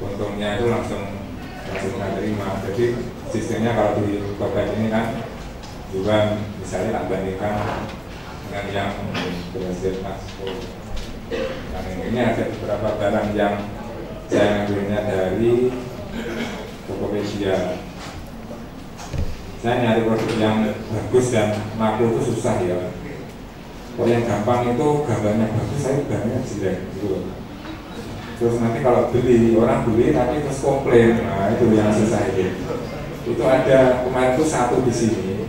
untungnya itu langsung nggak terima. Jadi sistemnya kalau di Tokped ini kan juga misalnya tak bandingkan dengan yang berhasil masuk. Nah, ini ada beberapa barang yang saya ngambilnya dari Tokopedia. Saya nyari produk yang bagus dan laku itu susah ya. Kalau yang gampang itu gambarnya bagus, saya gambarnya jelek gitu. Terus nanti kalau beli, orang beli tapi terus komplain, nah itu yang susah itu. Itu ada kemarin itu satu di sini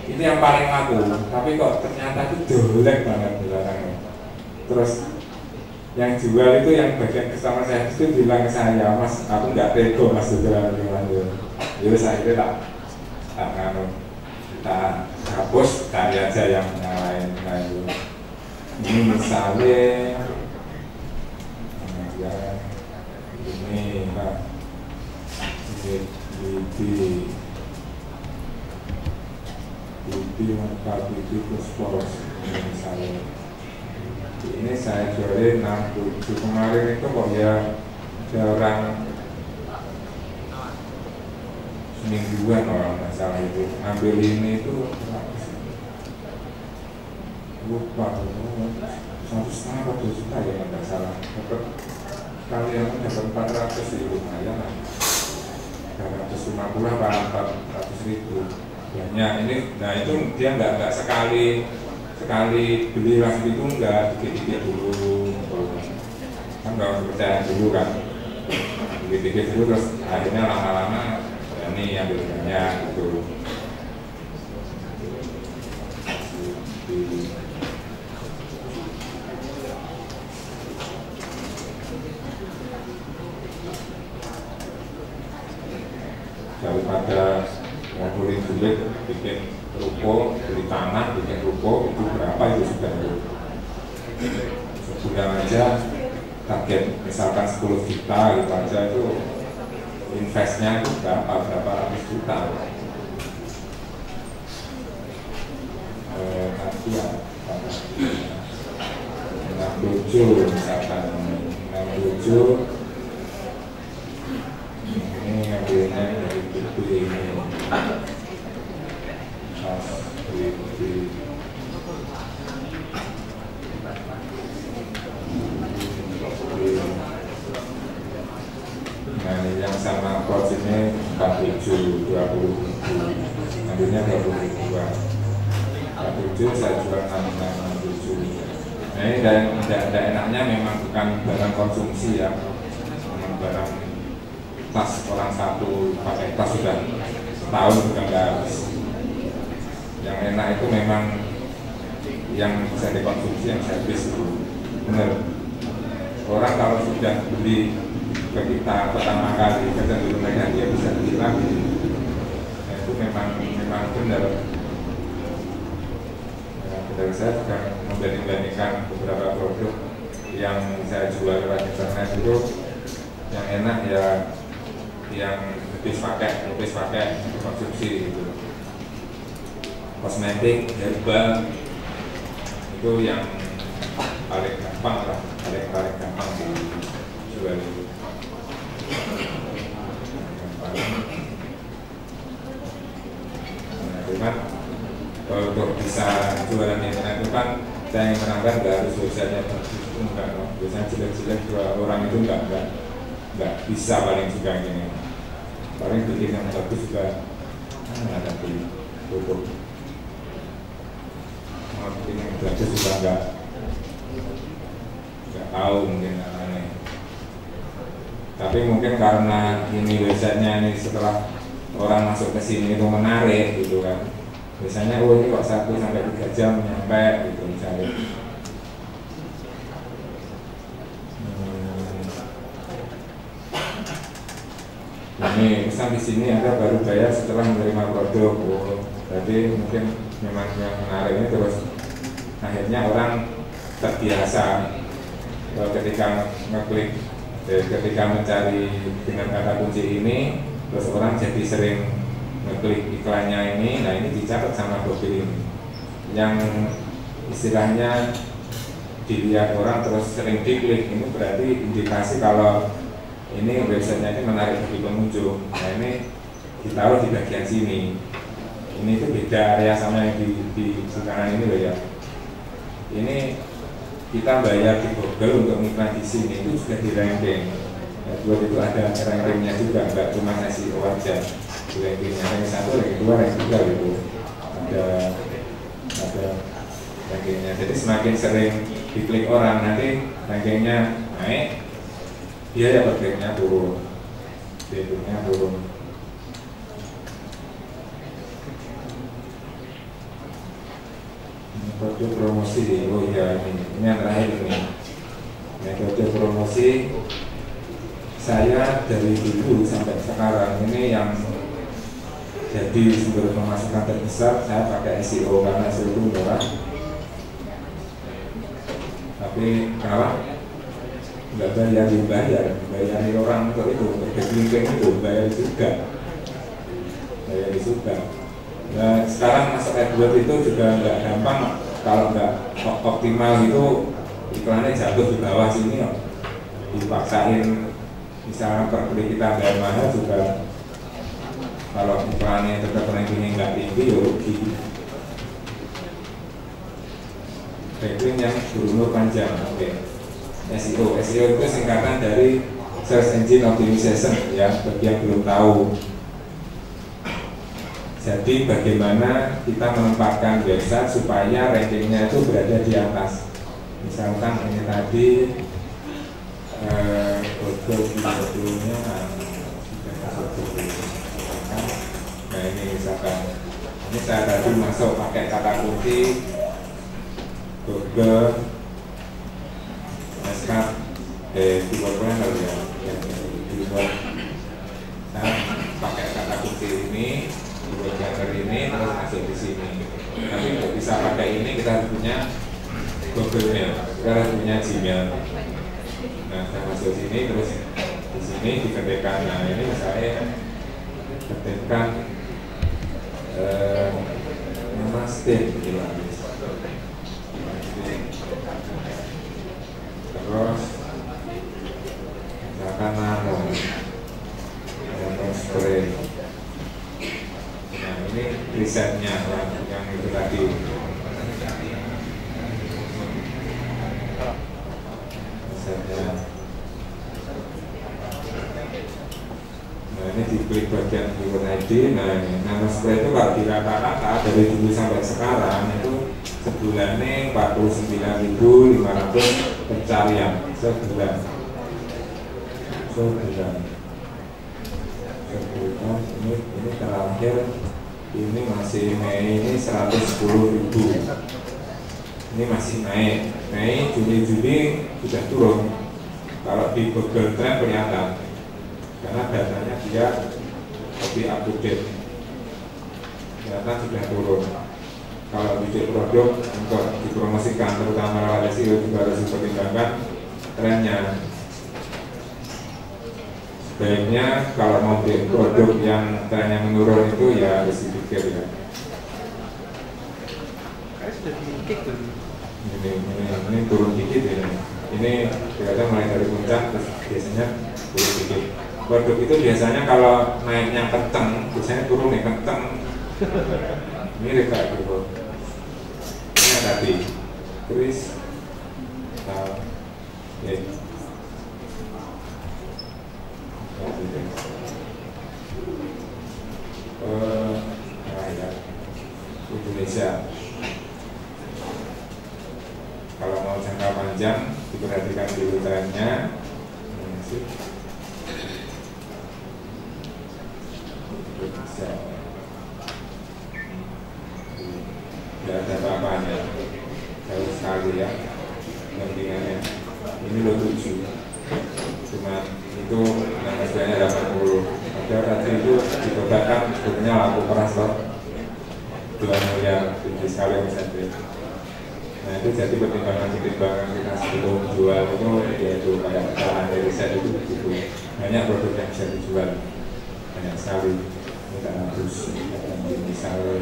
itu yang paling laku, tapi kok ternyata itu jelek banget belakangnya. Terus yang jual itu yang bagian customer saya itu bilang ke saya, Mas, aku nggak tego Mas jualan gimana. Jadi saya itu tak hapus, cari aja yang lain. Nah, itu. Ini misalnya ya, ini Pak, Bibi maka Bibi plus poros ini misalnya. Ini saya jualin 67 kemarin itu kok ya ada orang semingguan orang masalah itu ambil ini itu lupa 1,5 atau 2 juta ya nggak salah. Dapat kali yang dapat 400 ya lumayan lah, 350 apa 400 ribu banyak ini. Nah itu dia nggak sekali beli langsung itu, enggak, dikit-dikit dulu kan, nggak percaya dulu kan, dikit-dikit dulu terus akhirnya lama-lama ini ambil banyak gitu. Daripada ngumpulin duit bikin ruko, beli tanah, bikin ruko itu berapa itu sudah sebulan aja target misalkan 10 juta gitu aja, itu investnya itu berapa ratus juta. Nanti ya 67 misalkan 67 ini ngambilnya dari buku ini nah ini yang sama coach ini 47 20 ambilnya 20 ribuan 47 saya jual 67. Nah ini tidak enaknya memang bukan barang konsumsi ya, memang barang tas orang satu pakai tas sudah setahun sudah nggak habis. Yang enak itu memang yang bisa dikonsumsi, yang habis itu benar. Orang kalau sudah beli ke kita pertama kali kecenderungannya dia bisa beli lagi. Nah, itu memang benar. Dan saya juga membanding-bandingkan beberapa produk yang saya jual lewat internet itu, yang enak ya yang habis pakai konsumsi gitu. Kosmetik, herbal itu yang paling gampang lah, paling gampang dijual itu. Nah, cuman untuk bisa jualan internet itu kan saya yang menangkan nggak harus websitenya bagus, itu enggak loh. Biasanya jelek-jelek jual orang itu enggak bisa, paling juga gini. Paling bikin yang bagus juga ada di tutup. Mau bikin yang bagus juga enggak tahu mungkin aneh. Tapi mungkin karena ini websitenya ini setelah orang masuk ke sini itu menarik gitu kan. Biasanya ini kok 1 sampai 3 jam nyampe gitu misalnya. Ini pesan di sini Anda baru bayar setelah menerima produk. Jadi mungkin memang yang menarik ini terus akhirnya orang terbiasa ketika ngeklik, ketika mencari dengan kata kunci ini, terus orang jadi sering ngeklik iklannya ini. Nah ini dicatat sama profil ini yang istilahnya dilihat orang terus sering diklik, ini berarti indikasi kalau ini websitenya ini menarik bagi pengunjung. Nah ini ditaruh di bagian sini. Ini itu beda area sama yang di kanan ini loh ya. Ini kita bayar di Google untuk iklan di sini itu juga di ranking. Ya, buat itu ada rankingnya juga, nggak cuma SEO aja. Di rankingnya ranking 1, ranking 2, ranking 3 gitu. Ada rankingnya. Jadi semakin sering diklik orang nanti rankingnya naik, biaya per kliknya turun, biayanya turun. Metode promosi, oh ya ini yang terakhir ini. Metode promosi saya dari dulu sampai sekarang ini yang jadi sumber pemasukan terbesar saya pakai SEO karena SEO itu murah. Tapi kenapa? Nggak bayari orang untuk itu, untuk backlink itu bayar juga. Nah sekarang masuk AdWords itu juga nggak gampang, kalau nggak optimal itu iklannya jatuh di bawah sini loh. Dipaksain misalnya per klik kita bayar mahal juga, kalau iklannya tetap rankingnya nggak tinggi ya rugi. Backlink yang berumur panjang, oke. SEO itu singkatan dari Search Engine Optimization ya, bagi yang belum tahu. Jadi bagaimana kita menempatkan website supaya rankingnya itu berada di atas. Misalkan ini tadi foto-fotonya, nah ini misalkan ini saya tadi masuk pakai kata kunci Google keyword planner ya, keyword. Saya pakai kata kunci ini, keyword planner ini, terus masuk di sini. Tapi untuk bisa pakai ini kita harus punya Google Mail, kita harus punya Gmail. Nah, saya masuk sini, terus di sini diketikkan. Nah, ini saya ketikkan nama state gitu. Terus misalkan nano spray. Nah ini risetnya yang itu tadi. Risetnya. Nah ini diklik bagian keyword ID. Nah ini nano spray itu kalau di rata-rata dari dulu sampai sekarang itu sebulannya 49.500 pencarian sebulan. Ini terakhir ini masih Mei ini 110.000. Ini masih naik. Mei, Juni sudah turun. Kalau di Google Trend kelihatan karena datanya dia lebih up to date. Ternyata sudah turun. Kalau bikin produk untuk dipromosikan terutama lewat SEO juga harus dipertimbangkan trennya. Sebaiknya kalau mau bikin produk yang trennya menurun itu ya harus dipikir ya. Ini turun dikit ya. Ini kelihatan mulai dari puncak terus biasanya turun dikit. Produk itu biasanya kalau naiknya kenceng, biasanya turun nih kenceng. Mirip kayak gitu. Ini tadi Chris Indonesia. Kalau mau jangka panjang diperhatikan dulu trennya. Tidak ada apa-apanya, jauh sekali ya bandingannya. Ini lo 7, cuma itu nama sebenarnya 80. Padahal tadi itu dikotakan sebetulnya laku keras loh, 2 miliar, tinggi sekali omsetnya. Nah itu jadi pertimbangan kita sebelum jual itu, yaitu kayak cara riset itu begitu. Banyak produk yang bisa dijual, banyak sekali. Ini harus misalnya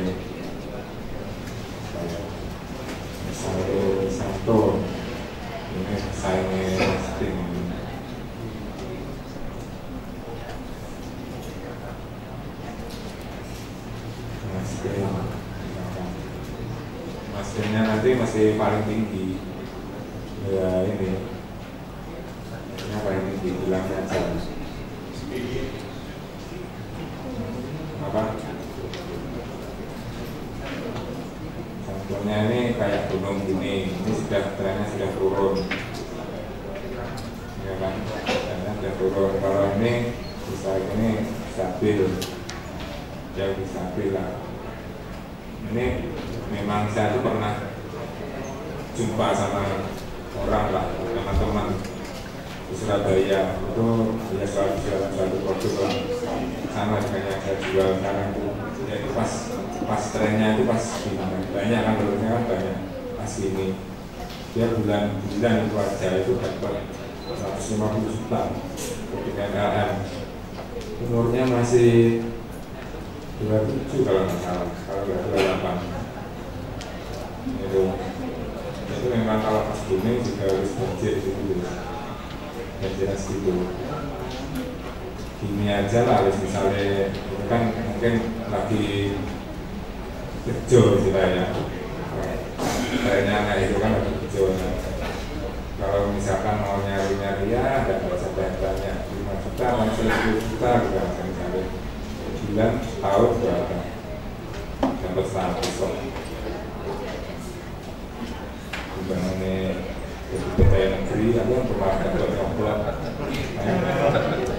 Santo Ini saingnya Steam. Maskernya nanti masih paling tinggi ya, ini paling tinggi, bilangnya aja apa, sampelnya ini kayak gunung gini, ini trennya sudah turun ya kan, trennya sudah turun. Kalau ini bisa ini stabil ya, bisa stabil lah. Ini memang saya tuh pernah jumpa sama orang lah, teman-teman di Surabaya itu, dia selalu jualan suatu produk lah sama dengan yang saya jual sekarang itu. Jadi pas trennya itu pas gimana, banyak kan, produknya kan banyak, pas ini dia bulan itu aja itu dapat 150 juta ketika KM, umurnya masih 27 kalau nggak salah, kalau nggak 28 itu memang kalau pas booming juga harus budget gitu ya, jelas gitu. Gini aja lah, misalnya itu kan mungkin lagi kerja istilahnya, trennya nah itu kan lagi kerja. Kalau misalkan mau nyari ya nggak bisa banyak 5 juta, masih 10 juta gitu misalnya, bulan tahun berapa dapat 100 kok. Bangunnya kita negeri, aku yang pernah dapat nyobot,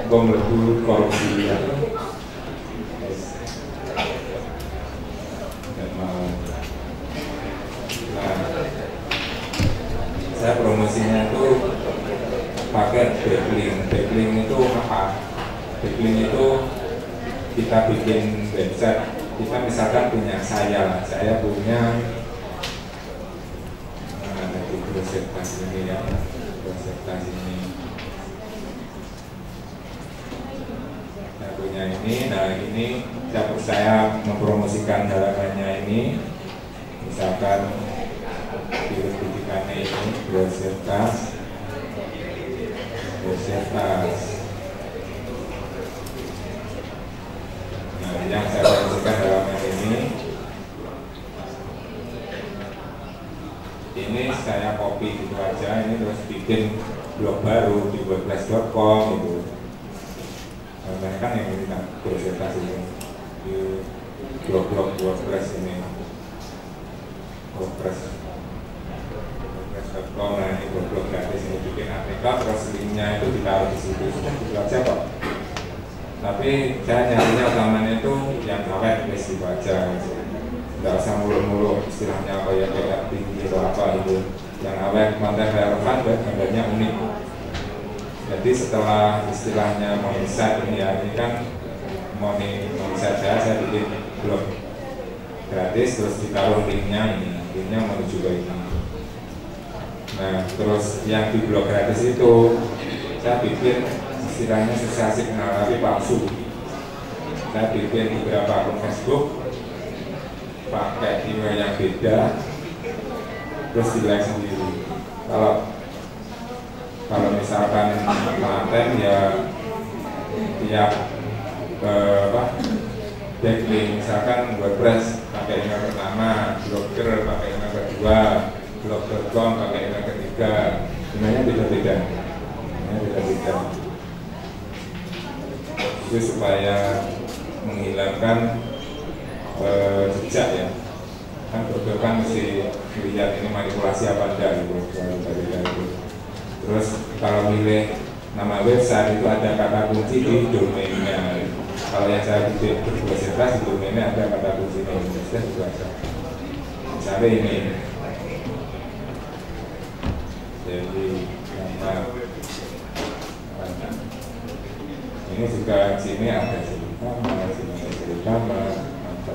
bom lebur korupsi ya, nggak mau. Nah, saya promosinya itu pakai backlink itu apa? Backlink itu kita bikin website, kita misalkan punya saya punya presentasi ini ya, presentasi ini saya punya ini. Nah ini saya mempromosikan halamannya ini, misalkan virus pendidikannya ini bersertas. Nah yang saya promosikan halaman ini saya copy gitu aja, ini terus bikin blog baru di wordpress.com gitu. Karena kan yang ini kan presentasi di blog WordPress ini, wordpress.com. Nah ini blog gratis, ini bikin APK, terus linknya itu ditaruh di situ, gitu aja kok. Tapi saya nyarinya utamanya itu yang awet gitu aja gitu. Nggak usah mulu-mulu istilahnya apa ya, kayak tinggi atau apa itu, yang awet, konten relevan dan gambarnya unik. Jadi setelah istilahnya monetize ini ya, ini kan monetize saya bikin blog gratis, terus ditaruh linknya menuju ke ini. Nah terus yang di blog gratis itu saya bikin istilahnya sensasi kenal tapi palsu. Saya bikin beberapa akun Facebook pakai email yang beda, terus di like sendiri. Kalau misalkan konten ya tiap backlink, misalkan WordPress pakai email pertama, Blogger pakai email kedua, blog.com pakai email ketiga, emailnya beda-beda. Itu supaya menghilangkan jejak ya, kan Google kan mesti melihat ini manipulasi apa enggak gitu. Terus kalau milih nama website itu ada kata kunci di domainnya. Kalau yang saya berbahasa di domainnya ada kata kunci Indonesia juga ada. Misalnya ini, jadi nama ini juga sini ada cerita,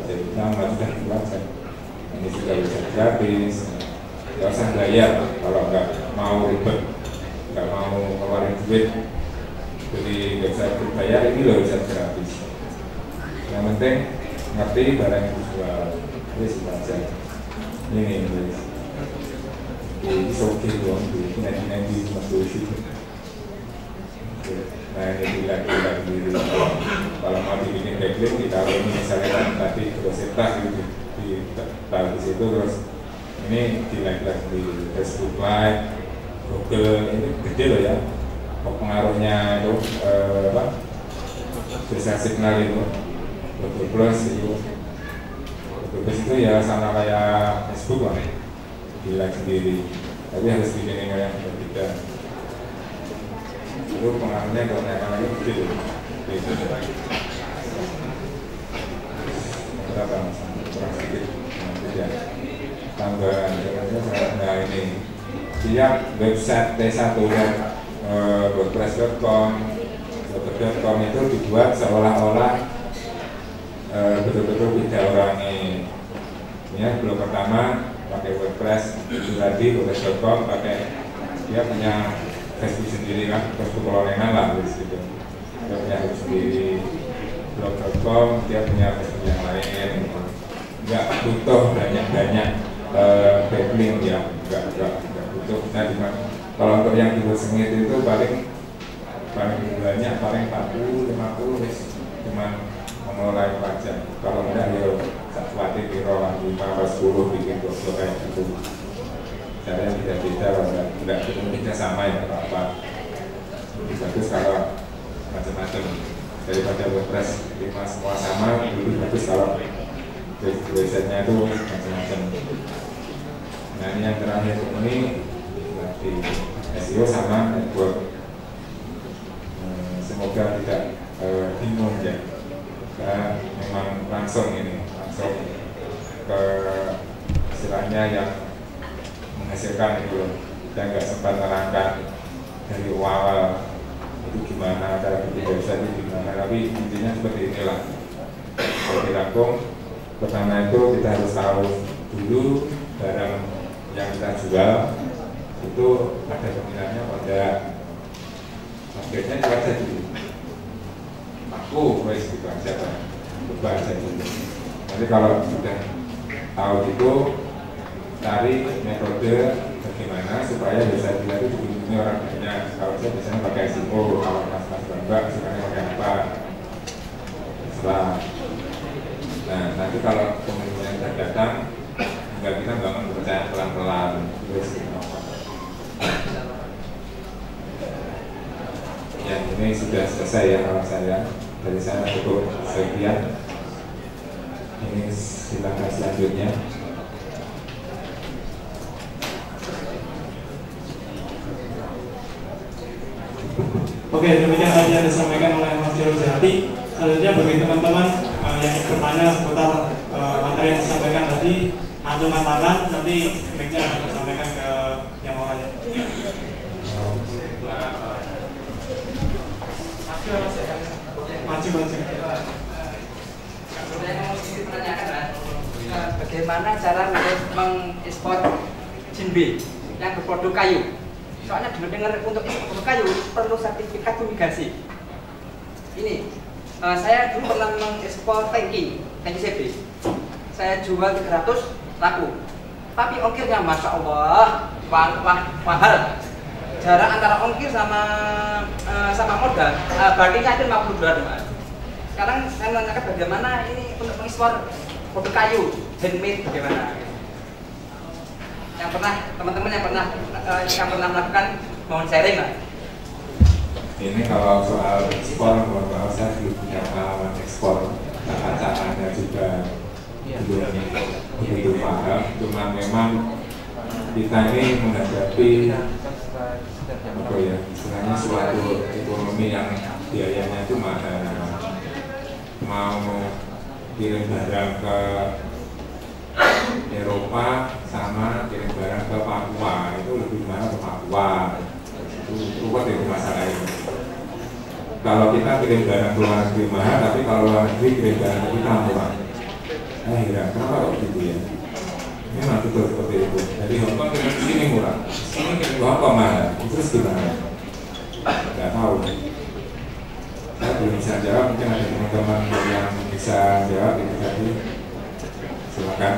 jadi nama sudah dibaca. Ini juga bisa gratis, nggak usah bayar kalau nggak mau ribet, nggak mau keluarin duit beli website berbayar. Ini loh bisa gratis. Yang penting ngerti barang yang dijual, ini saja. Ini guys. it's okay dong, nanti masuk situ. Nah ini tidak diri. Kalau mau dibikin backlink kita ini misalnya tadi proses di taruh di situ, terus ini di like di Facebook Live, Google, ini gede loh ya. Pengaruhnya itu bisa signal itu. Google Plus itu. Google Plus itu ya sama kayak Facebook lah, di like sendiri. Tapi harus bikin yang berbeda. Itu pengaruhnya kalau naik lagi begitu. Berapa kurang sedikit ya. Tambahan nah ini tiap website T1 WordPress.com itu dibuat seolah-olah betul-betul tidak orangnya. Ya, belum pertama pakai WordPress itu tadi WordPress.com pakai dia punya Facebook sendiri kan, Facebook kolonel lah gitu. Dia punya Facebook sendiri, blog.com dia punya Facebook yang lain. Nggak butuh banyak backlink ya, nggak butuh. Nah, kalau untuk yang dibuat sengit itu paling banyak, paling 40-50 cuman mengelola itu aja. Kalau enggak ya khawatir di roh 5-10 bikin blog kayak gitu. Caranya beda-beda, tidak sama ya apa-apa. Lebih bagus kalau macam-macam daripada WordPress 5 semua sama. Lebih bagus kalau websitenya itu macam-macam. Nah ini yang terakhir ini berarti SEO sama network. Semoga tidak bingung ya. Karena memang langsung ke istilahnya yang menghasilkan itu, dan nggak sempat nerangkan dari awal itu gimana cara bikin website itu gimana, tapi intinya seperti inilah. Kalau dirangkum, pertama itu kita harus tahu dulu barang yang kita jual itu ada peminatnya pada targetnya itu aja dulu. Aku wes gitu aja kan, coba aja dulu. Nanti kalau sudah tahu itu, cari metode bagaimana supaya bisa dilihat itu dikunjungi orang banyak. Kalau saya biasanya pakai SEO, kalau mas-mas bangga sukanya pakai apa? Setelah. Nah, nanti kalau pengunjungnya sudah datang, tinggal kita bangun kepercayaan pelan-pelan. Terus ya, ini sudah selesai ya kalau saya. Dari sana cukup sekian. Ini silakan selanjutnya. Oke, demikian tadi yang disampaikan oleh Mas Jero Jati. Selanjutnya bagi teman-teman yang bertanya seputar materi yang disampaikan tadi, acungan tangan, nanti mic-nya akan disampaikan ke yang mau tanya. Maju. Bagaimana cara untuk mengekspor Jinbe yang berproduk kayu? Soalnya dengar untuk ekspor kayu perlu sertifikat fumigasi. Ini saya dulu pernah mengekspor tangki CB. Saya jual 300 laku. Tapi ongkirnya masya Allah mahal. Jarak antara ongkir sama modal baginya itu $50 Mas. Sekarang saya menanyakan bagaimana ini untuk mengekspor produk kayu handmade bagaimana? Yang pernah teman-teman yang pernah melakukan mohon sharing lah. Ini kalau soal ekspor, kalau saya belum punya pengalaman ekspor, cara-caranya juga belum begitu paham. Cuma memang kita ini menghadapi apa ya, istilahnya suatu ekonomi yang biayanya itu mahal. Mau kirim barang ke Eropa sama kirim barang ke Papua itu lebih mahal ke Papua. Itu ruwet itu masalah ini. Kalau kita kirim barang ke luar negeri mahal, tapi kalau luar negeri kirim barang ke kita murah. Kenapa kok gitu ya? Memang betul seperti itu. Jadi Hongkong kirim ke sini murah, sini kirim ke Hongkong mahal. Terus gimana? Nggak tahu. Saya belum bisa jawab, mungkin ada teman-teman yang bisa jawab itu tadi. Silakan.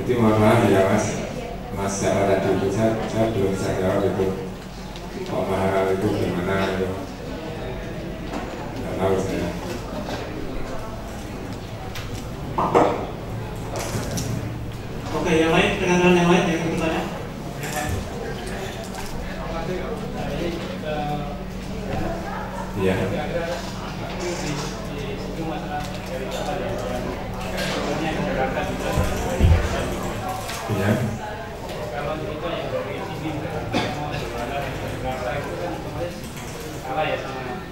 Jadi mohon maaf ya Mas, Mas Sarah tadi itu saya belum bisa jawab itu kok mahal itu gimana itu nggak tahu saya. Oke, yang lain, rekan-rekan yang lain yang bertanya? Iya. Iya. Kalau kita yang dari sini mau jualan di Jakarta itu kan otomatis kalah ya sama yang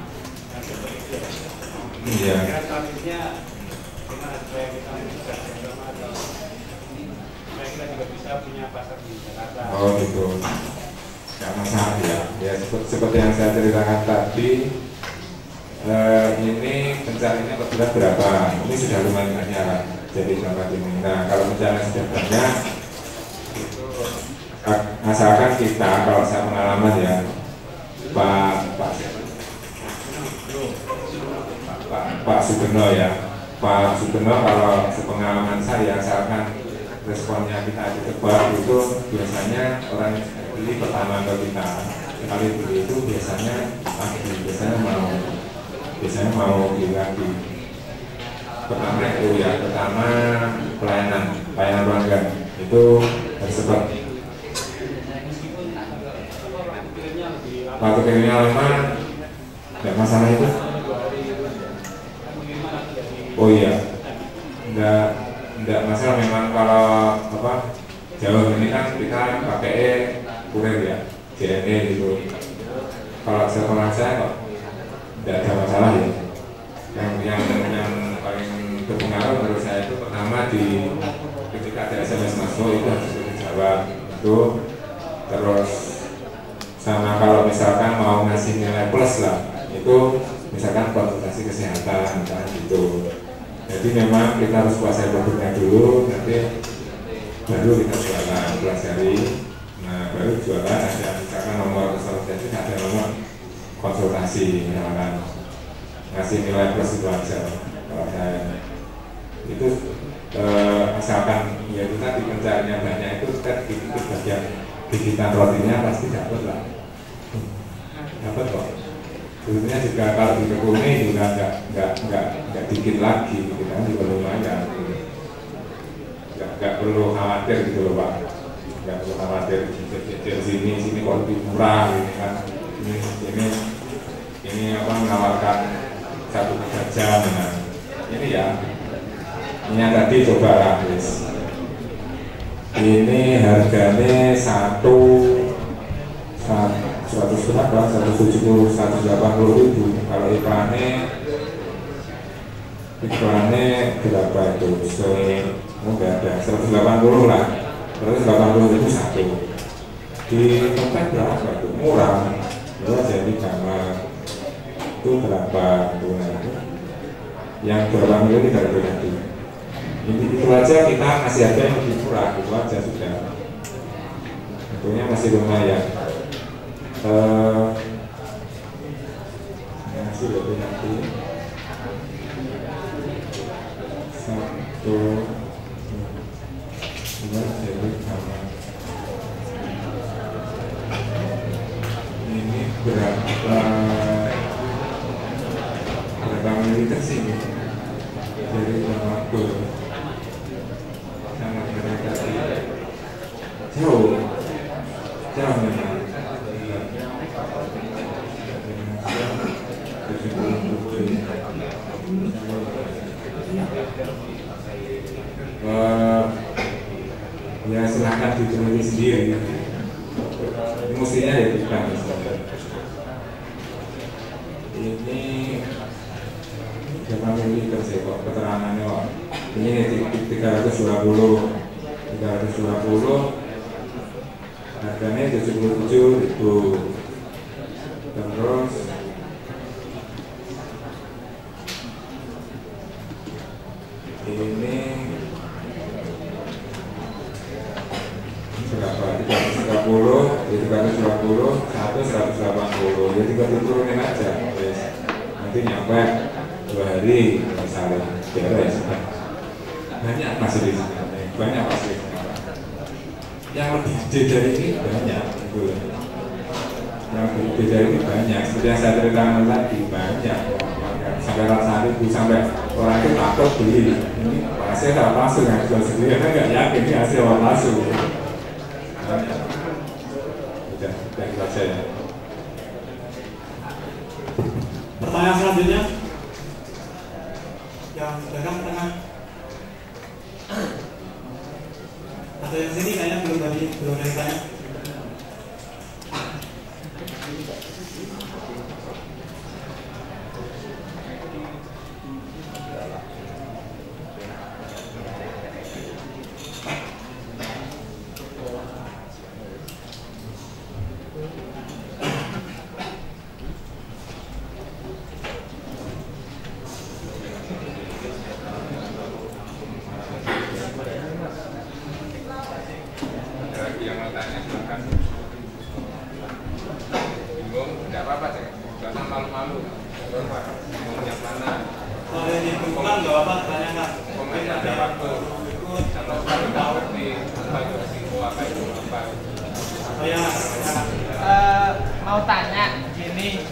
seperti itu. Iya. Kira selanjutnya gimana supaya kita bisa bersama atau supaya kita juga bisa punya pasar di Jakarta. Oh gitu. Nggak masalah ya. Ya seperti yang saya ceritakan tadi. Ini pencariannya kebetulan berapa? Ini sudah lumayan banyak. Jadi sampai ini. Nah kalau pencarian sudah banyak, asalkan kita, kalau saya pengalaman ya, Pak Sugeno ya, Pak Sugeno kalau sepengalaman saya, asalkan responnya kita cepat itu biasanya orang beli pertama ke kita, sekali beli itu biasanya mau beli lagi. Pertama itu ya, pertama pelayanan pelanggan itu harus cepat. Waktu kirimnya lama, nggak masalah itu. Oh iya, nggak masalah memang kalau apa jauh ini kan kita pakai kurir ya, JNE gitu. Kalau sekolah saya kok nggak ada masalah ya. Yang paling berpengaruh menurut saya itu pertama ketika ada SMS masuk itu harus dijawab itu, terus sama kalau misalkan mau ngasih nilai plus lah itu misalkan konsultasi kesehatan misalkan gitu. Jadi memang kita harus kuasai produknya dulu, nanti baru kita jualan, pelajari. Nah baru jualan ada misalkan nomor konsultasi, ada nomor konsultasi misalkan ngasih nilai plus itu aja. Kalau saya itu asalkan ya kita di pencariannya banyak itu kita dikit bagian gigitan rotinya pasti dapat lah, dapat kok. Sebetulnya juga kalau ditekuni juga nggak dikit lagi, gitu kan, juga lumayan. Nggak perlu khawatir gitu loh Pak, nggak perlu khawatir sini kok lebih murah gitu kan. Ini apa menawarkan 1 jam, nah ini ya, ini tadi coba lah guys. Ini harganya 170, 180 ribu. Kalau iklannya berapa itu? Enggak ada 180 lah. 180 ribu satu. Di tempat berapa itu? Murah. Itu jadi gambar itu berapa? Yang berapa miliar tidak berarti. Itu aja kita kasih harga yang lebih murah, itu aja sudah. Tentunya masih lumayan. Masih lebih nanti. 1, 2, jadi sama. Ini berapa mililiter sih? Jadi berapa? Sangat berarti jauh memang. Ya silahkan diteliti sendiri. Mestinya ya bukan. Ini berapa mililiter sih kok keterangannya kok. Ini 320 harganya 77.000. Terus ini berapa? 330, 180, ya tinggal diturunin aja. Nanti nyampe 2 hari misalnya, beres. Banyak fasilitasnya, banyak fasilitasnya. yang lebih gede dari ini banyak gitu. Yang lebih gede dari ini banyak, seperti yang saya ceritakan tadi, banyak sampai ratusan ribu, sampai orang itu takut beli. Ini hasil kalau palsu kan jual sendiri, karena nggak yakin ini hasil orang palsu gitu. Udah itu aja ya. Pertanyaan selanjutnya yang belakang tengah. Atau yang sini kayaknya belum ada yang tanya. Mau tanya gini,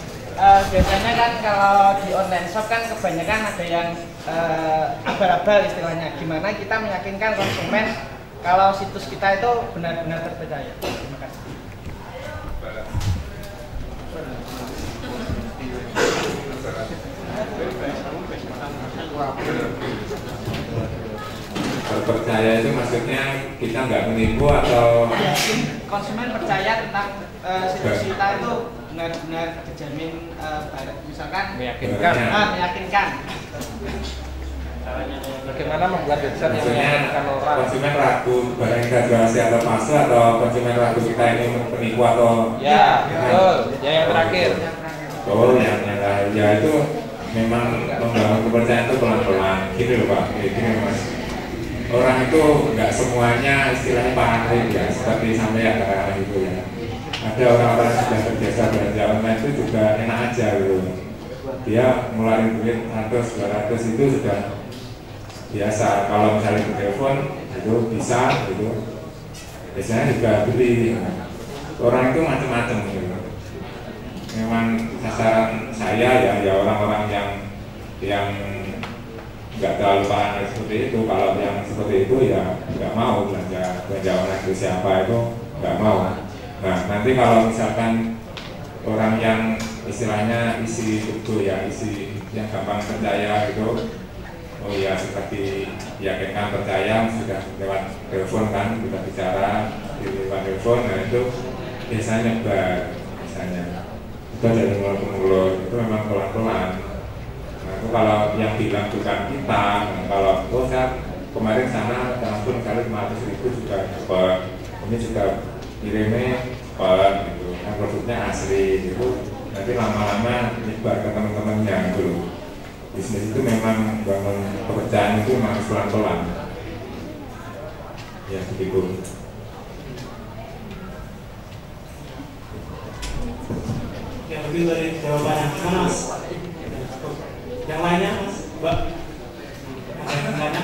biasanya kan kalau di online shop kan kebanyakan ada yang abal-abal istilahnya. Gimana kita meyakinkan konsumen kalau situs kita itu benar-benar terpercaya? Terima kasih. Percaya itu maksudnya kita nggak menipu atau konsumen percaya tentang situs kita itu benar-benar terjamin, misalkan meyakinkan. Meyakinkan. Bagaimana membuat website yang maksudnya meyakinkan orang? konsumen ragu barang kita jual asli atau palsu, atau konsumen ragu kita ini penipu atau Ya, betul. Yang terakhir. oh ya itu memang membangun kepercayaan itu pelan-pelan gini loh Pak, gini Mas. Orang itu nggak semuanya istilahnya paham ya, seperti sampai ya kata-kata itu ya. Ada orang-orang yang sudah terbiasa belanja online itu juga enak aja gitu. Dia ngeluarin duit 100-200 itu sudah biasa. Kalau misalnya di telepon itu bisa gitu. Biasanya juga beli. Orang itu macam-macam gitu. Memang sasaran saya ya orang-orang yang nggak terlalu paham seperti itu. Kalau yang seperti itu ya nggak mau belanja online itu, siapa itu nggak mau. Nah nanti kalau misalkan orang yang istilahnya isi buku ya, isi yang gampang percaya gitu, oh ya seperti yakinkan percaya sudah lewat telepon kan, kita bicara di lewat telepon, nah itu biasanya nyebar, biasanya itu dari mulut ke mulut, itu memang pelan-pelan. Nah itu kalau yang bilang bukan kita, kalau oh saya kemarin sana langsung kali 500.000 juga dapat, ini juga kirimnya gitu, kan produknya asli gitu, nanti lama-lama nyebar ke teman-temannya gitu. Bisnis itu memang bangun kepercayaan itu memang pelan-pelan ya begitu. Ya begitu dari jawabannya. Mana Mas? Yang lainnya Mas, Mbak? Yang lainnya?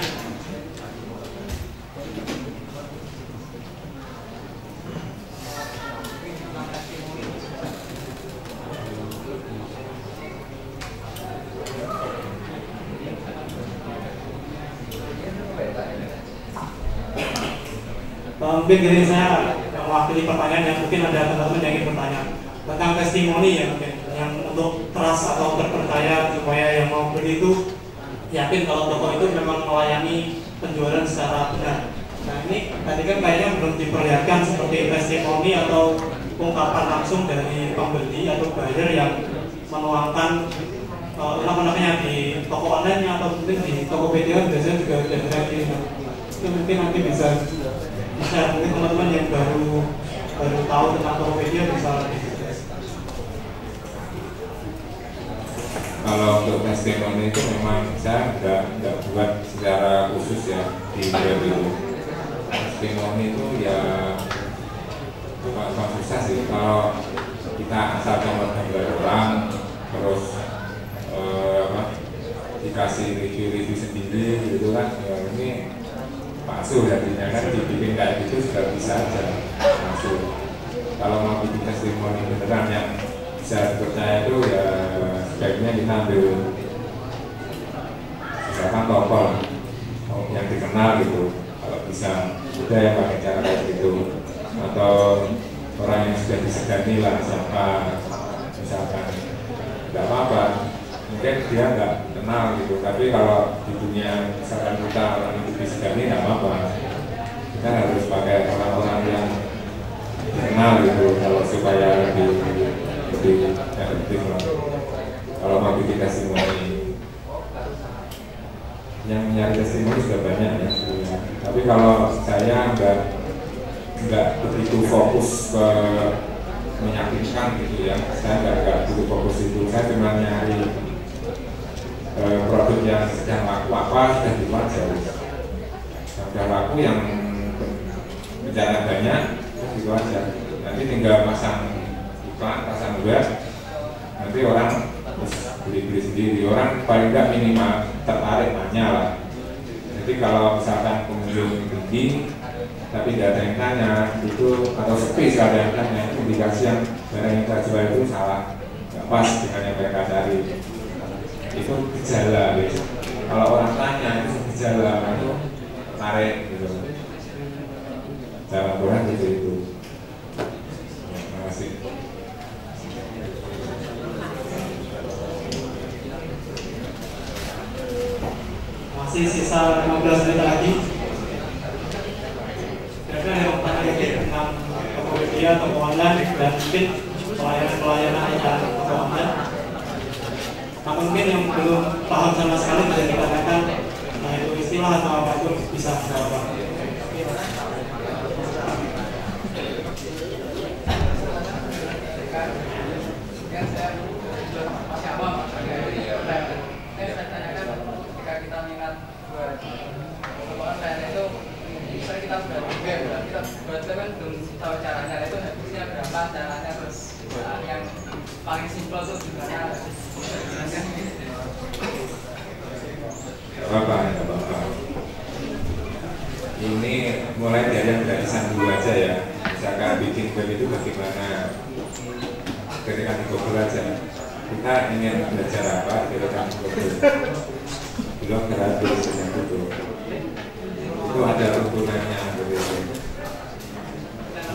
Mungkin dari saya mewakili pertanyaan yang mungkin ada teman-teman yang ingin bertanya tentang testimoni ya, mungkin yang untuk trust atau terpercaya supaya yang mau beli itu yakin kalau toko itu memang melayani penjualan secara benar. Nah ini tadi kan kayaknya belum diperlihatkan seperti testimoni atau ungkapan langsung dari pembeli atau buyer yang menuangkan apa namanya di toko online atau mungkin di Tokopedia biasanya juga ada kayak gitu. Itu mungkin nanti bisa mungkin teman-teman yang baru tahu tentang Tokopedia bisa lebih jelas. Kalau untuk testimoni itu memang saya nggak buat secara khusus ya di web itu. Testimoni itu ya bukan susah sih, kalau kita asal gambar orang terus dikasih review sendiri gitu kan, ya ini palsu, jadinya kan dibikin kayak gitu sudah bisa aja palsu. Kalau mau bikin testimoni beneran yang bisa dipercaya itu ya sebaiknya kita ambil misalkan tokoh yang dikenal gitu, kalau bisa udah yang pakai cara kayak gitu, atau orang yang sudah disegani lah siapa misalkan, nggak apa-apa, mungkin dia nggak kenal gitu, tapi kalau di dunia misalkan kita orang itu disegani nggak apa-apa, kita harus pakai orang-orang yang dikenal gitu, kalau supaya lebih efektif lah. Kalau mau bikin testimoni, yang nyari testimoni sudah banyak ya, tapi kalau saya nggak begitu fokus ke meyakinkan gitu ya, saya nggak begitu fokus itu, saya cuma nyari produk yang sedang laku apa sudah dibuat jauh, sudah laku yang bicara banyak itu aja, nanti tinggal pasang iklan, pasang web, nanti orang beli sendiri, orang paling nggak minimal tertarik nanya lah. Jadi kalau misalkan pengunjung tinggi tapi nggak ada yang tanya itu, atau sepi nggak ada yang tanya, itu indikasi yang barang yang kita jual itu salah, nggak pas dengan yang mereka cari, itu gejala gitu. Kalau orang tanya itu gejala, itu tarik gitu, cara orang gitu itu. Terima kasih. Masih sisa 15 menit lagi. Kira-kira ada yang bertanya tentang Tokopedia, toko online, dan mungkin pelayanan yang toko online. Nah, mungkin yang belum paham sama sekali bisa dikatakan, nah itu istilah atau apapun bisa menjawab. Paling simpel tuh gimana? Gak apa-apa. Ini mulai dari yang gratisan dulu aja ya. Misalkan bikin web itu bagaimana? Ketika di Google aja, kita ingin belajar apa? Ketika di Google, belum gratis dengan Google. Itu ada urutannya begitu.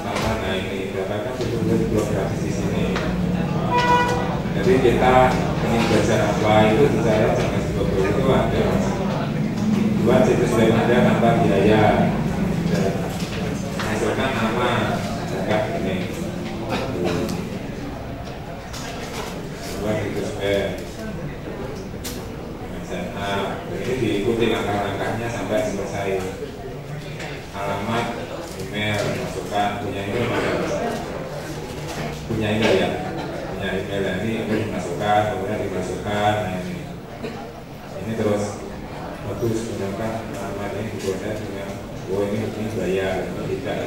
Nah ini dapatkan itu belum gratis di sini. Jadi kita ingin belajar apa itu saya jangan Google itu ada buat situs web ada tanpa biaya, hasilkan nama zakat ini buat situs web setup, ini diikuti langkah-langkahnya sampai selesai. Alamat, email, masukkan, punya email ya, punya email ini dimasukkan, kemudian dimasukkan, nah ini terus bagus, gunakan alamat ini dibuat dengan ini bayar atau tidak.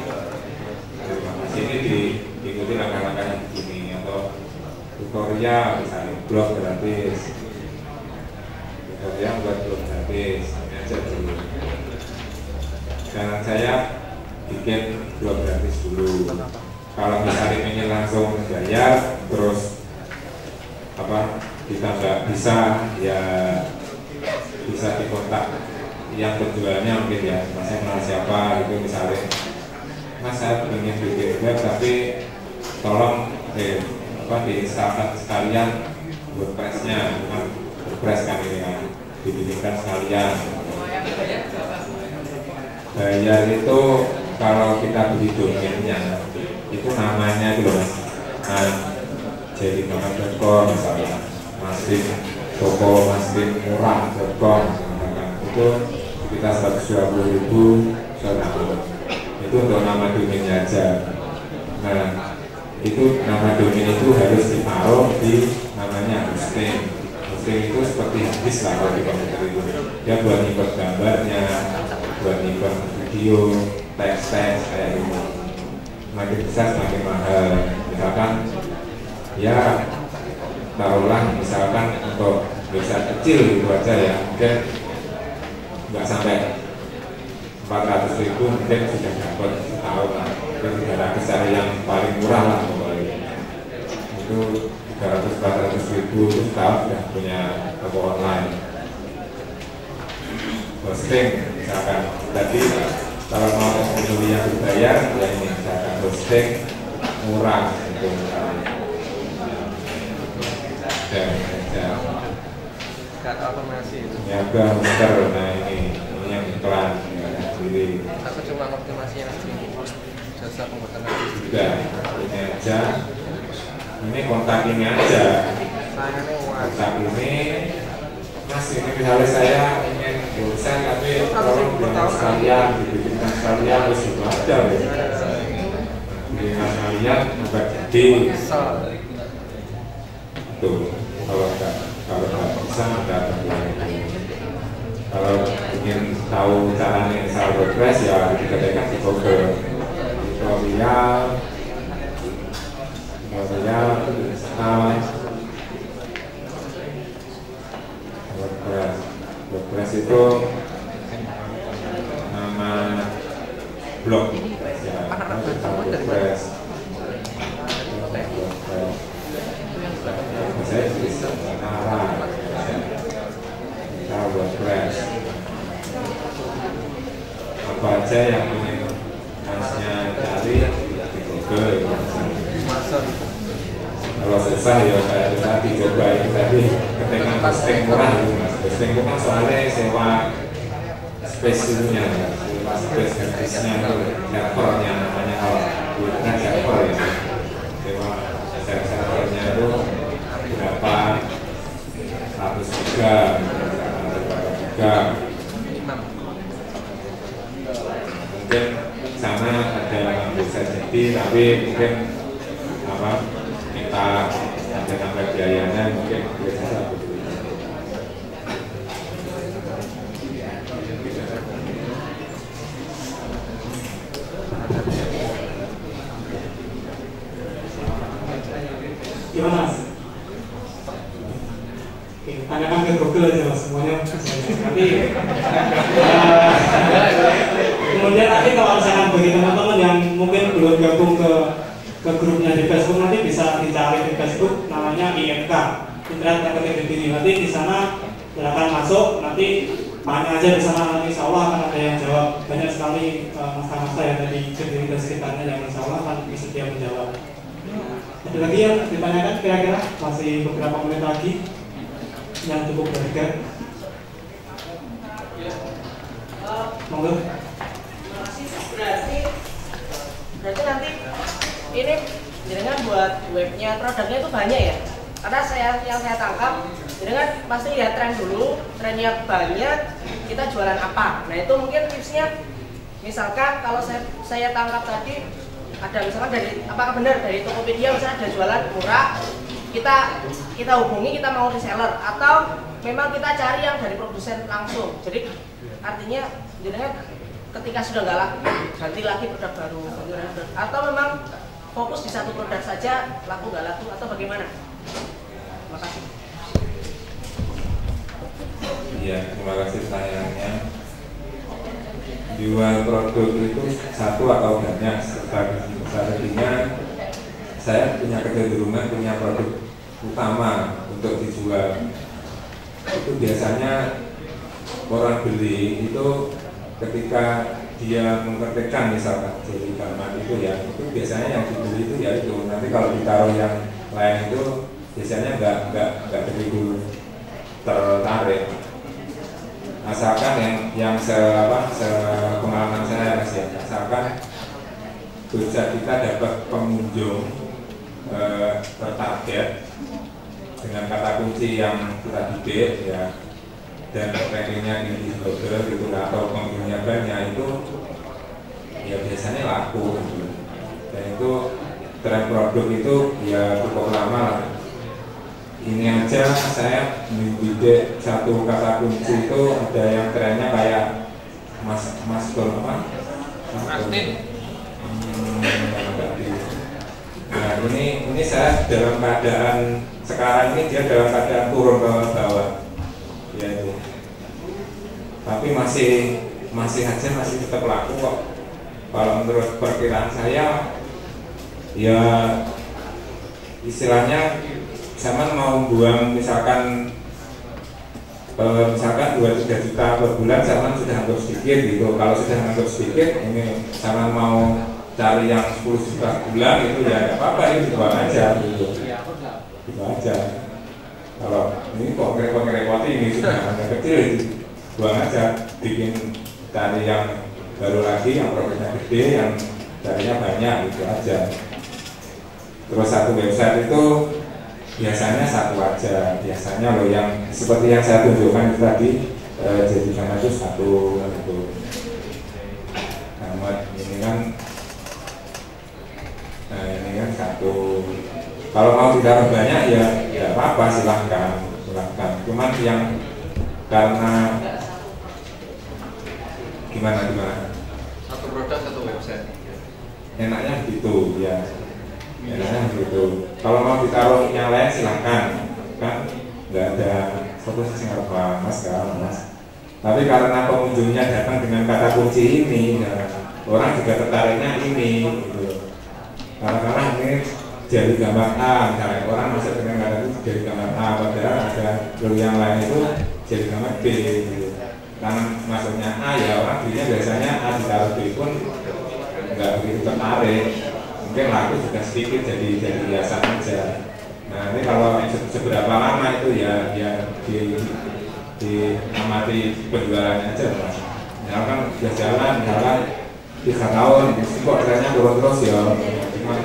Terima kasih, ini diikuti langkah-langkah yang begini, atau tutorial misalnya blog gratis, tutorial buat blog gratis, ini aja dulu. Sekarang saya bikin blog gratis dulu. Kalau misalnya ingin langsung bayar, terus apa kita nggak bisa, ya bisa dikontak yang penjualnya mungkin ya, mas saya kenal siapa gitu, misalnya mas saya ingin bikin web tapi tolong diinstalkan sekalian WordPress-nya, kan WordPress kan ini kan dibikinkan sekalian. Bayar itu kalau kita beli domainnya itu namanya itu loh mas, jadi nama.com misalnya, masjid toko masjid murah.com itu kita 120.000 itu untuk nama domainnya aja. Nah itu nama domain itu harus ditaruh di namanya hosting. Hosting itu seperti hadis lah kalau di komputer itu, dia buat nyimpen gambarnya, buat nyimpen video, teks kayak gitu. Makin besar semakin mahal. Misalkan ya taruhlah misalkan untuk website kecil gitu aja ya, mungkin nggak sampai 400.000 mungkin sudah dapat setahun lah. Itu 300 cari yang paling murah lah pokoknya. Itu 300-400.000 itu setahun sudah punya toko online. Hosting misalkan tadi kalau mau membeli yang berbayar ya ini misalkan hosting murah itu dan Gak otomasi itu. niaga muter. Nah ini yang iklan ya, sendiri Aku cuma optimasi yang sendiri. Jasa pembuatan sudah ini aja, ini kontak ini aja, sayangnya uang. kontak ini mas ini misalnya saya ingin bosan tapi tolong dengan sekalian dibikinkan sekalian terus itu aja ya. Dengan sekalian buat jadi tuh kalau nggak bisa nggak kalau ingin tahu caranya install WordPress ya diketikkan di Google tutorial install WordPress itu nama blog ya WordPress saya bisa arah WordPress apa aja yang ingin masnya cari di Google kalau susah ya kayak tadi coba itu tadi ketika hosting murah itu mas, hosting itu kan soalnya sewa space-nya sewa space gratisnya itu servernya namanya kalau bukan server ya sewa servernya itu berapa 100 giga mungkin sana ada bisa jadi tapi mungkin apa kita ada tambah biayanya mungkin bisa gimana mas? Oke, tanyakan ke Google aja mas semuanya. Tapi kemudian nanti kalau misalkan bagi teman-teman yang mungkin belum gabung ke grupnya di Facebook nanti bisa dicari di Facebook namanya IMK Internet Marketing Degree. Nanti di sana silakan masuk, nanti tanya aja di sana, nanti insya Allah akan ada yang jawab. Banyak sekali masa-masa yang ada di Kediri dan sekitarnya yang insya Allah akan bersedia menjawab. Ada lagi yang ditanyakan kira-kira? Masih beberapa menit lagi yang cukup berharga. Monggo. Berarti nanti ini jenengan buat webnya, produknya itu banyak ya? Karena yang saya tangkap, jenengan pasti lihat tren dulu, trennya banyak, kita jualan apa? Nah itu mungkin tipsnya, misalkan kalau saya tangkap tadi ada misalkan dari apakah benar dari Tokopedia misalnya ada jualan murah, kita hubungi, kita mau reseller, atau memang kita cari yang dari produsen langsung. Jadi artinya jenengan ketika sudah nggak laku ganti lagi produk baru, atau memang fokus di satu produk saja, laku nggak laku atau bagaimana? Terima kasih. Iya, terima kasih pertanyaannya. Jual produk itu satu atau banyak, strateginya saya punya kecenderungan punya produk utama untuk dijual. Itu biasanya orang beli itu ketika dia mengetikkan misalkan jadi gambar itu ya, itu biasanya yang dibeli itu ya itu. Nanti kalau ditaruh yang lain itu biasanya nggak begitu tertarik. Asalkan yang sepengalaman saya mas ya, asalkan bisa kita dapat pengunjung tertarget dengan kata kunci yang kita didik ya, dan rankingnya di Google gitu atau pengunjungnya banyak, itu ya biasanya laku gitu. Dan itu tren produk itu ya cukup lama lah. Ini aja saya mendidik satu kata kunci itu ada yang trennya kayak masker apa? Nah ini saya dalam keadaan sekarang ini dia dalam keadaan turun ke bawah, ya itu. Tapi masih masih tetap laku kok. Kalau menurut perkiraan saya, ya istilahnya zaman mau buang misalkan 2-3 juta per bulan, zaman sudah anggap sedikit gitu. Kalau sudah anggap sedikit, ini zaman mau cari yang 10 juta bulan itu ya apa-apa, ini dibuang aja gitu. Gitu aja. Kalau ini kok repot-repot ini sudah agak kecil, buang aja, bikin cari yang baru lagi, yang profitnya gede, yang carinya banyak, gitu aja. Terus satu website itu biasanya satu aja, biasanya loh yang seperti yang saya tunjukkan itu tadi, jadikan itu satu gitu. Nah, ini kan satu. Kalau mau ditaruh banyak ya tidak apa-apa, silahkan. Cuman yang karena gimana? Satu produk satu website. Enaknya begitu ya. Enaknya begitu. Kalau mau ditaruh yang lain silahkan. Kan nggak ada fokus apa mas. Tapi karena pengunjungnya datang dengan kata kunci ini, ya, orang juga tertariknya ini. Gitu. Karena ini jadi gambar A, misalnya orang masuk dengan kata itu jadi gambar A, padahal ada yang lain itu jadi gambar B. Gitu. Karena masuknya A ya orang belinya biasanya A ditaruh B pun nggak begitu tertarik, mungkin laku juga sedikit jadi biasa aja. Nah ini kalau seberapa lama itu ya amati penjualannya aja mas. Misalkan sudah jalan 3 tahun, kok trennya turun terus ya, cuma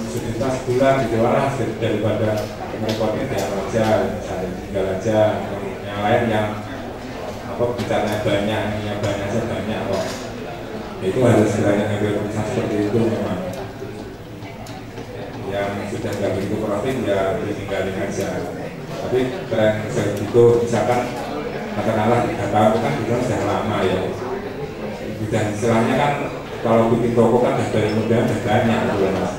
sejuta sebulan dijual daripada merepotin dia aja, misalnya tinggal aja, yang lain yang bicaranya banyak kok. Itu harus segera ngambil keputusan seperti itu memang. Yang sudah nggak begitu profit ya ditinggalin aja. Tapi tren segitu misalkan katakanlah 3 tahun itu kan sudah lama ya. Sudah istilahnya kan kalau bikin toko kan dari muda udah banyak gitu mas.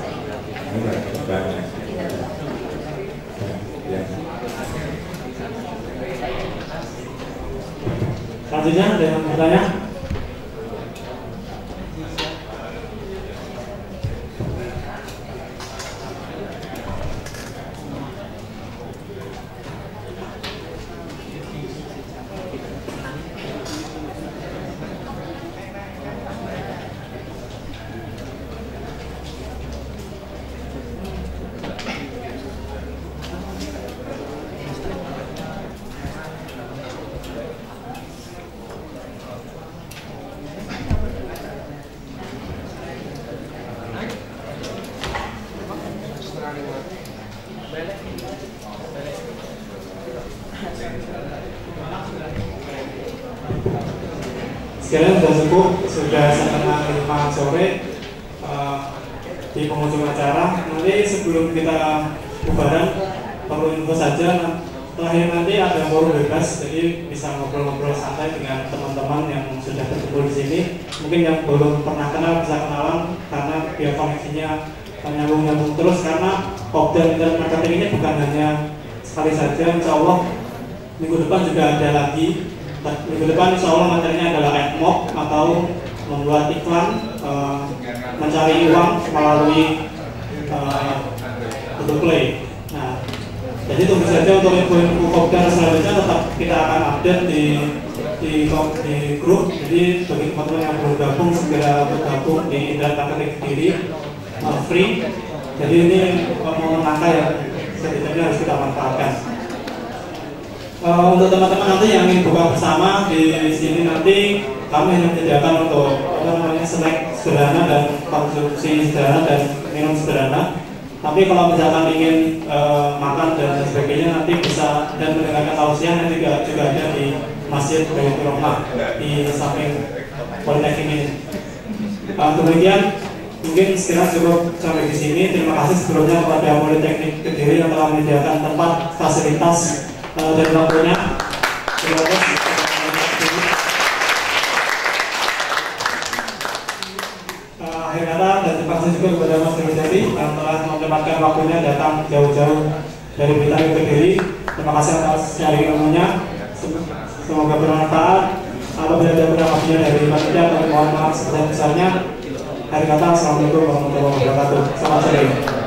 Ini udah banyak. Ya. Selanjutnya ada yang bertanya? Sekarang sudah cukup, sudah setengah 5 sore di penghujung acara. Nanti sebelum kita bubaran, perlu info saja. Terakhir nanti ada forum bebas, jadi bisa ngobrol-ngobrol santai dengan teman-teman yang sudah berkumpul di sini. Mungkin yang belum pernah kenal bisa kenalan, karena biar koneksinya nyambung-nyambung terus. Karena Kopdar Internet Marketing ini bukan hanya sekali saja, insya Allah minggu depan juga ada lagi. Minggu depan insya Allah materinya adalah AdMob atau membuat iklan, mencari uang melalui Google Play. Nah, jadi tunggu saja untuk info-info Kopdar selanjutnya, tetap kita akan update di grup. Jadi bagi teman-teman yang belum gabung segera bergabung di Internet Marketing Kediri, free. Jadi ini momen langka yang setidaknya harus kita manfaatkan. Untuk teman-teman nanti yang ingin buka bersama di sini, nanti kami hanya menyediakan untuk snack sederhana dan konsumsi sederhana dan minum sederhana. Tapi kalau misalkan ingin makan dan sebagainya nanti bisa, dan mendengarkan tausiah nanti juga ada di Masjid Baitur Rahmah di samping Politeknik ini. Demikian mungkin sekiranya cukup sampai di sini. Terima kasih sebelumnya kepada Politeknik Kediri yang telah menyediakan tempat, fasilitas dan lampunya. Terima kasih. Akhir kata, dan terima kasih juga kepada Mas Rujati yang telah menyempatkan waktunya datang jauh-jauh dari Blitar ke Kediri. Terima kasih atas sharing ilmunya. Semoga bermanfaat. Apabila ada kurang lebihnya dari panitia, kami mohon maaf sebesar-besarnya. Hari kata, Assalamualaikum warahmatullahi wabarakatuh. Selamat sore.